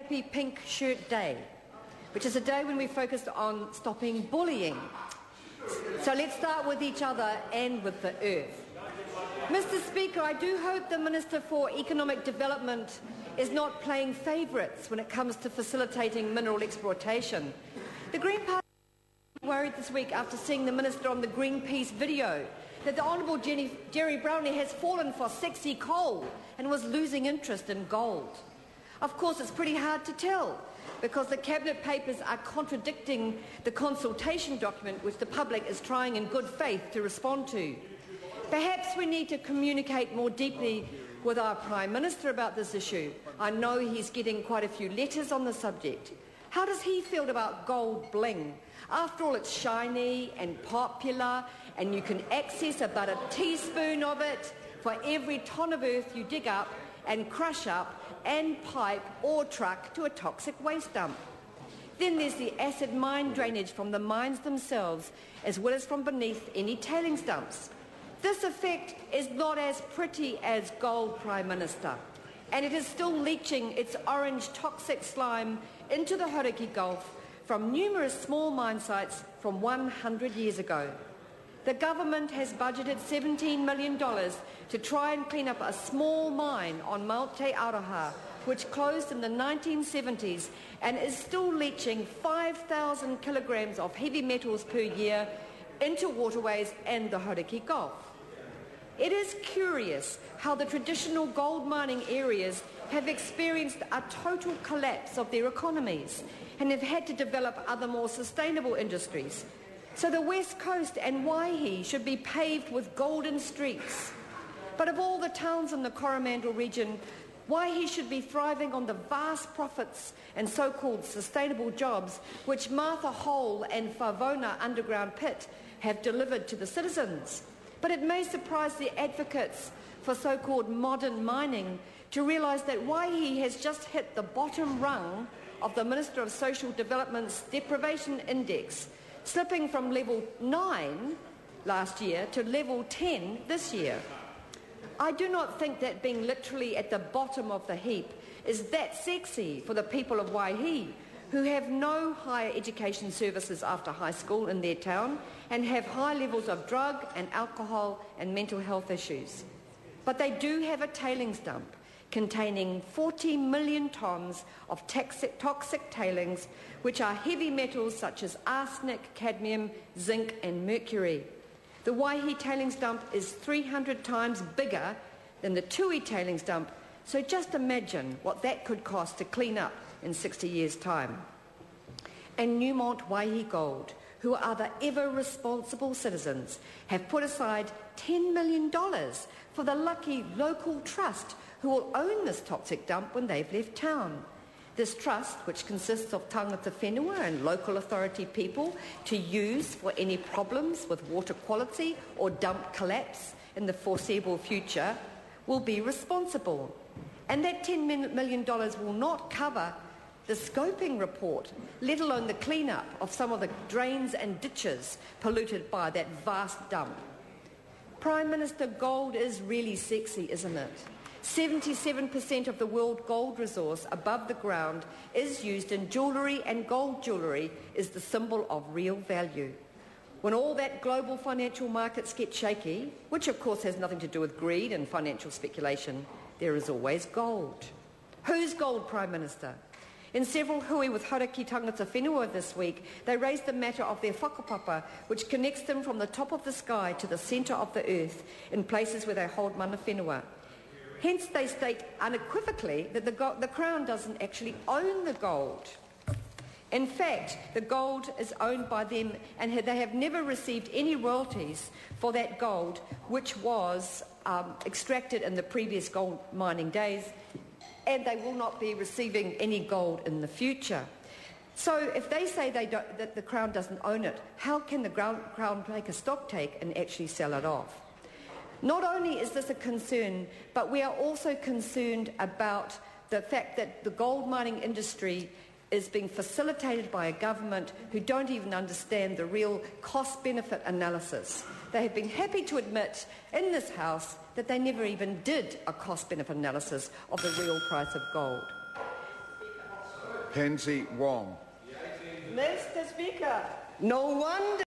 Happy Pink Shirt Day, which is a day when we focused on stopping bullying. So let's start with each other and with the earth. Mr. Speaker, I do hope the Minister for Economic Development is not playing favourites when it comes to facilitating mineral exploitation. The Green Party worried this week after seeing the Minister on the Greenpeace video that the Honourable Jerry Brownlee has fallen for sexy coal and was losing interest in gold. Of course, it's pretty hard to tell because the Cabinet papers are contradicting the consultation document which the public is trying in good faith to respond to. Perhaps we need to communicate more deeply with our Prime Minister about this issue. I know he's getting quite a few letters on the subject. How does he feel about gold bling? After all, it's shiny and popular, and you can access about a teaspoon of it for every tonne of earth you dig up and crush up and pipe or truck to a toxic waste dump. Then there's the acid mine drainage from the mines themselves, as well as from beneath any tailings dumps. This effect is not as pretty as gold, Prime Minister, and it is still leaching its orange toxic slime into the Hauraki Gulf from numerous small mine sites from 100 years ago. The government has budgeted $17 million to try and clean up a small mine on Mount Te Araha, which closed in the 1970s and is still leaching 5,000 kilograms of heavy metals per year into waterways and the Hauraki Gulf. It is curious how the traditional gold mining areas have experienced a total collapse of their economies and have had to develop other more sustainable industries. So the West Coast and Waihi should be paved with golden streets. But of all the towns in the Coromandel region, Waihi should be thriving on the vast profits and so-called sustainable jobs which Martha Hole and Favona underground pit have delivered to the citizens. But it may surprise the advocates for so-called modern mining to realise that Waihi has just hit the bottom rung of the Minister of Social Development's deprivation index, slipping from level 9 last year to level 10 this year. I do not think that being literally at the bottom of the heap is that sexy for the people of Waihi, who have no higher education services after high school in their town and have high levels of drug and alcohol and mental health issues. But they do have a tailings dump containing 40 million tonnes of toxic tailings, which are heavy metals such as arsenic, cadmium, zinc and mercury. The Waihi tailings dump is 300 times bigger than the Tui tailings dump, so just imagine what that could cost to clean up in 60 years' time. And Newmont Waihi Gold, who are the ever-responsible citizens, have put aside $10 million for the lucky local trust who will own this toxic dump when they've left town. This trust, which consists of tangata whenua and local authority people to use for any problems with water quality or dump collapse in the foreseeable future, will be responsible. And that $10 million will not cover the scoping report, let alone the clean-up of some of the drains and ditches polluted by that vast dump. Prime Minister, gold is really sexy, isn't it? 77% of the world gold resource above the ground is used in jewellery, and gold jewellery is the symbol of real value. When all that global financial markets get shaky, which of course has nothing to do with greed and financial speculation, there is always gold. Whose gold, Prime Minister? In several hui with Hauraki tangata whenua this week, they raised the matter of their whakapapa, which connects them from the top of the sky to the centre of the earth in places where they hold mana whenua. Hence, they state unequivocally that the Crown doesn't actually own the gold. In fact, the gold is owned by them, and they have never received any royalties for that gold, which was extracted in the previous gold mining days, and they will not be receiving any gold in the future. So if they say that the Crown doesn't own it, how can the Crown take a stock take and actually sell it off? Not only is this a concern, but we are also concerned about the fact that the gold mining industry is being facilitated by a government who don't even understand the real cost-benefit analysis. They have been happy to admit in this House that they never even did a cost-benefit analysis of the real price of gold. Pansy Wong. Mr. Speaker, no wonder